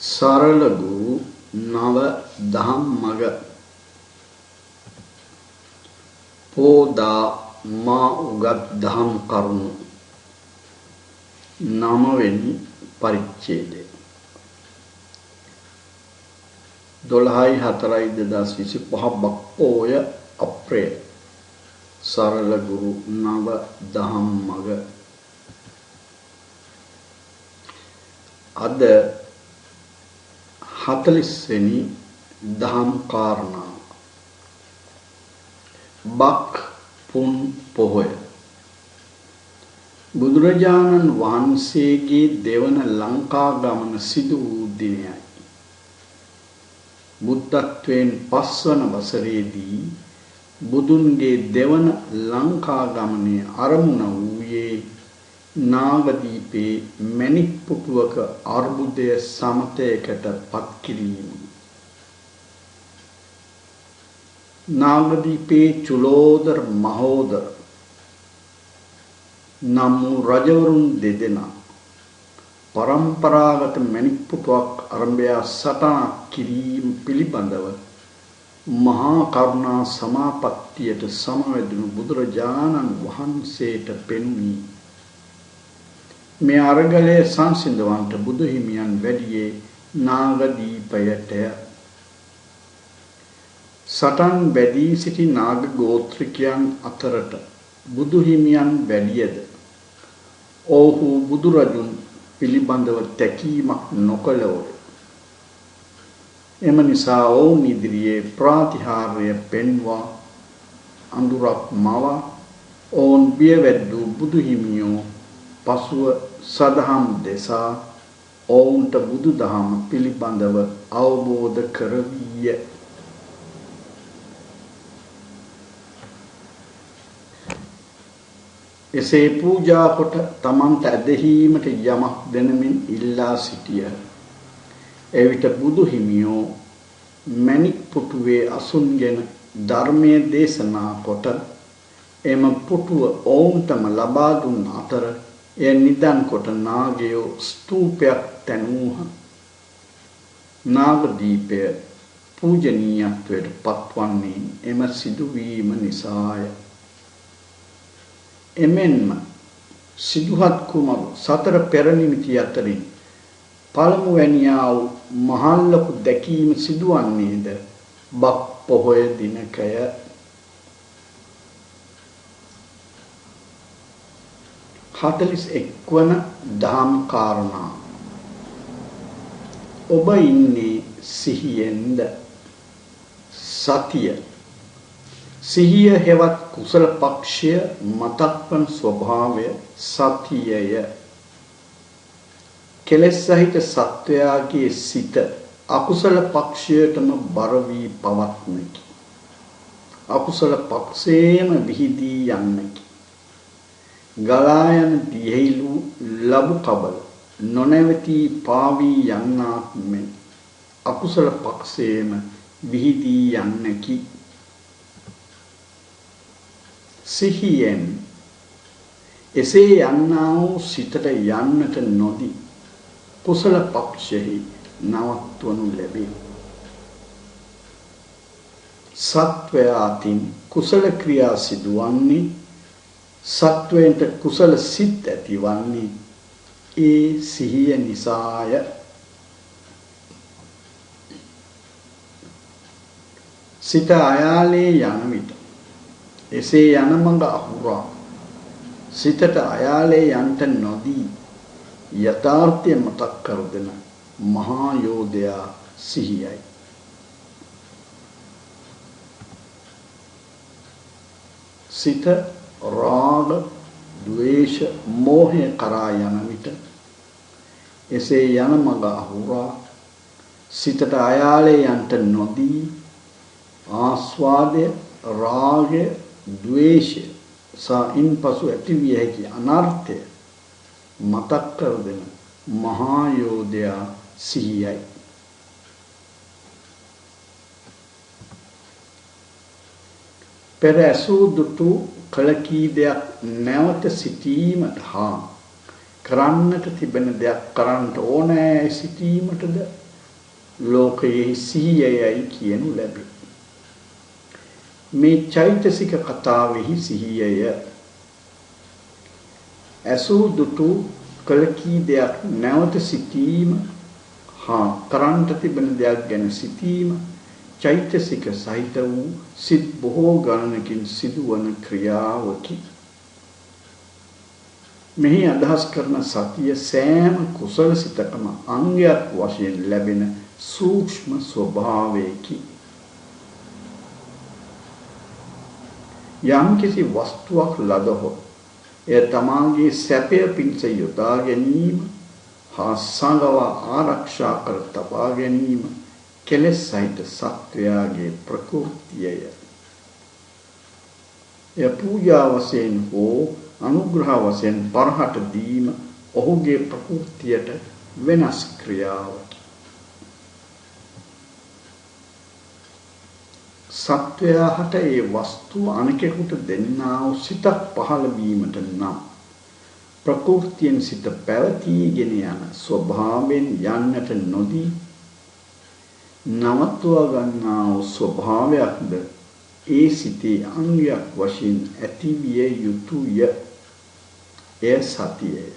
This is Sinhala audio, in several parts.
සරල ගුරු නව දහම් මග පෝදා මා උගත් දහම් කරුණු 9 වෙනි පරිච්ඡේදය 12/4/2025 බක්පෝය අප්‍රේල් සරල ගුරු නව දහම් මග අද 40 වෙනි දහම් කාරණා බක් පුන් පොහොය බුදුරජාණන් වහන්සේගේ දෙවන ලංකා ගමන සිදු වූ දිනයයි. බුද්ධත්වයෙන් පස්වන වසරේදී බුදුන්ගේ දෙවන ලංකා ගමනේ ආරමුණ වූයේ නාගදීපේ මණික් පුටුවක අර්බුදය සමතයකට පත් කිරීම. නාගදීපේ චුලෝදර මහෝදර නම් රජවරුන් දෙදෙනා පරම්පරාගත මණික් පුටුවක් ආරම්භය සටහන් කිරීම පිළිබඳව මහා කරුණා සමාපත්තියට සමවැදුණු බුදුරජාණන් වහන්සේට පෙනුනි. මේ අරගලයේ සංසිඳවන්ට බුදු හිමියන් වැඩියේ නාගදීපයටය. සටන් බැදී සිටි නාග ගෝත්‍රිකයන් අතරට බුදු හිමියන් වැඩියද ඔවුහු බුදුරජුන් පිළිබඳව තැකීමක් නොකළෝය. එම නිසා ඔවුන් ඉදිරියේ ප්‍රාතිහාර්ය පෙන්වා අඳුරක් මවා ඔවුන් බියවැද්දූ බුදු හිමියෝ පසුව සදහම් දෙසා ඔවුන්ට බුදුදහම පිළිබඳව අවබෝධ කරවීය. එසේ පූජා කොට තමන්ට ඇදහිීමට යමක් දෙනමින් ඉල්ලා සිටිය. එවිට බුදු හිමියෝ මණික් පුටුවේ අසුන්ගෙන ධර්මයේ දේශනා කොට එම පුටුව ඔවුන්ටම ලබා දුන් අතර එය නිදන් කොට නාගයෝ ස්තූපයක් තැනූහ. නාගදීපය පූජනීයත්වයට පත්වන්නේ එම සිදුවීම නිසාය. එමෙන්ම සිදුහත් කුමරු සතර පෙරනිමිති අතරින් පළමුවැනියා වූ මහල්ලකු දැකීම සිදුවන්නේද බක් පොහොය දිනකය. හතලිස් එක්වන දහම් කාරණා ඔබ ඉන්නේ සිහියෙන්ද? සතිය සිහිය හෙවත් කුසල පක්ෂය මතක්වන ස්වභාවය සතියය. කෙලෙස් සහිත සත්වයාගේ සිත අකුසල පක්ෂයටම බර වී පවත්නකි. අකුසල පක්ෂේම විහිදී යන්නකි. ගලා යන දියෙහිලු ලබු කබල නොනැවති පාවී යන්නාක් මෙන් අකුසල පක්ෂේම විහිදී යන්නකි. සිහියෙන් එසේ යන්නා වූ සිතට යන්නට නොදී කුසල පක්ෂෙහි නවත්වනු ලැබේ. සත්වයාතින් කුසල ක්‍රියා සිදුවන්නේ සත්වයන්ට කුසල සිත් ඇතිවන්නේ ඒ සිහිය නිසාය. සිත අයාලේ යන විට එසේ යන මඟ අහුරා සිතට අයාලේ යන්ට නොදී යථාර්ථය මතක් කර දෙන මහා යෝධයා සිහියයි. සිත රාග, ද්වේෂ, මෝහය කරා යන විට එසේ යන මඟ අහුරා සිතට අයාලේ යන්ට නොදී ආස්වාදය, රාගය, ද්වේෂය සායින්පසු ඇතිවිය හැකි අනර්ථය මතක් කර දෙන මහා යෝධයා සිහියයි. පෙර ඇසූ දුටු කළ කී දෙයක් නැවත සිටීමට හා කරන්නට තිබෙන දෙයක් කරන්නට ඕනෑ සිටීමටද ලෝකයේ සිහියයි කියනු ලැබේ. මේ චෛතසික කතාවෙහි සිහියය ඇසූ දුටු කල කී දෙයක් නැවත සිටීම හා කරන්ට තිබෙන දෙයක් ගැන සිටීම චෛතසික සහිත වූ සිත් බොහෝ ගණනකින් සිදුවන ක්‍රියාවකි. මෙහි අදහස් කරන සතිය සෑම කුසල සිතකම අංගයක් වශයෙන් ලැබෙන සූක්ෂම ස්වභාවයකි. යම් කිසි වස්තුවක් ලදහොත් එය තමාගේ සැපය පිණිස යොදා ගැනීම හා සංගවා ආරක්ෂා කර තබා ගැනීම කෙලෙස් සහිත සත්වයාගේ ප්‍රකෘතියය. එය පූජා වශයෙන් හෝ අනුග්‍රහ වශයෙන් පරහට දීම ඔහුගේ ප්‍රකෘතියට වෙනස් ක්‍රියාවකි. සත්වයාට ඒ වස්තුව අනෙකෙකුට දෙන්නා වූ සිතක් පහළ වීමට නම් ප්‍රකෘතියෙන් සිත පැවතීගෙන යන ස්වභාවයෙන් යන්නට නොදී නවත්වා ගන්නා වූ ස්වභාවයක්ද ඒ සිතේ අංගයක් වශයෙන් ඇතිවිය යුතුය. එය සතියය.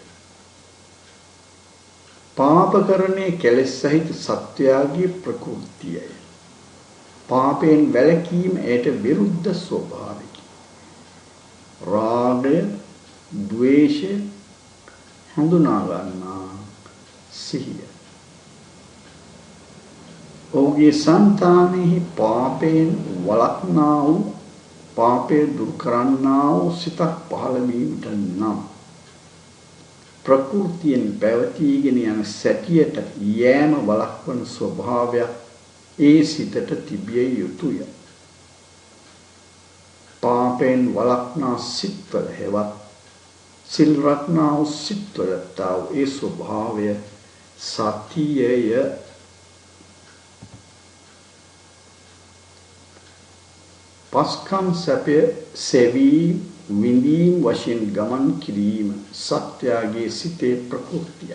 පාපකරණයේ කෙලෙස් සහිත සත්වයාගේ ප්‍රකෘතියයි. පාපයෙන් වැළකීම ඒට විරුද්ධ ස්වභාවයකි. රාගය, ද්වේෂය හඳුනා ගන්නා සිහිය. ඔහුගේ సంతානෙහි පාපයෙන් වළක්නා වූ පාපය දුරු කරන්නා වූ සිතක් පහළ වීමට නම් ප්‍රකෘතියෙන් පැවතීගෙන යන සැටියට යෑම වළක්වන ස්වභාවයක් ඒ සිතට තිබිය යුතුය. පාපයෙන් වළක්නා සිත්වල හෙවත් සිල් රැක්නා වූ සිත්වල තාව ඒ ස්වභාවය සතියය. පස්කම් සැපය සෙවී විඳීම් වශයෙන් ගමන් කිරීම සත්‍යයේ සිතේ ප්‍රකෘතිය.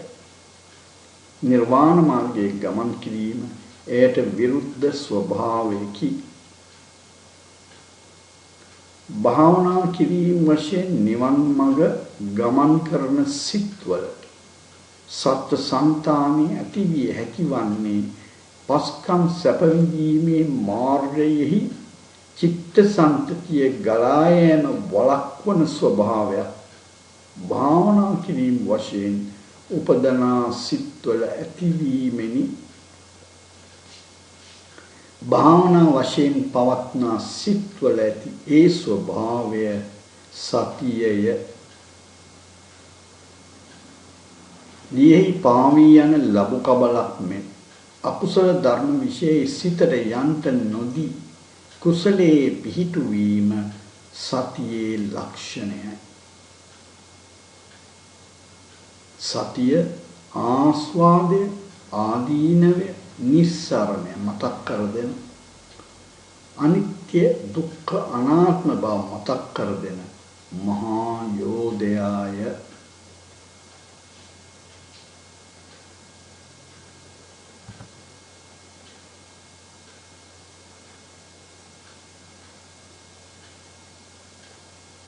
නිර්වාණ මාර්ගයේ ගමන් කිරීම එයට විරුද්ධ ස්වභාවයකි. භාවනා කිරීම වශයෙන් නිවන් මඟ ගමන් කරන සිත්වල සත්‍ය සංතානී ඇතිවිය හැකි වන්නේ පස්කම් සැප විඳීමේ මාර්ගයෙහි චිත්ත සම්පතිය ගලා යන වළක්වන ස්වභාවයක් භාවනා කිරීම වශයෙන් උපදනා සිත්වල ඇතිවීමෙනි. භාවනා වශයෙන් පවත්නා සිත්වල ඇති ඒ ස්වභාවය සතියය. දියෙහි පාවී යන ලබු කබලක් මෙන් අකුසල ධර්ම විශේෂ සිතට යන්ට නොදී කුසලයේ පිහිටුවීම සතියේ ලක්ෂණයයි. සතිය ආස්වාදය ආදීනවය නිස්සරණය මතක් කර දෙන අනිත්‍ය දුක්ඛ අනාත්ම බව මතක් කර දෙන මහා යෝධයාය.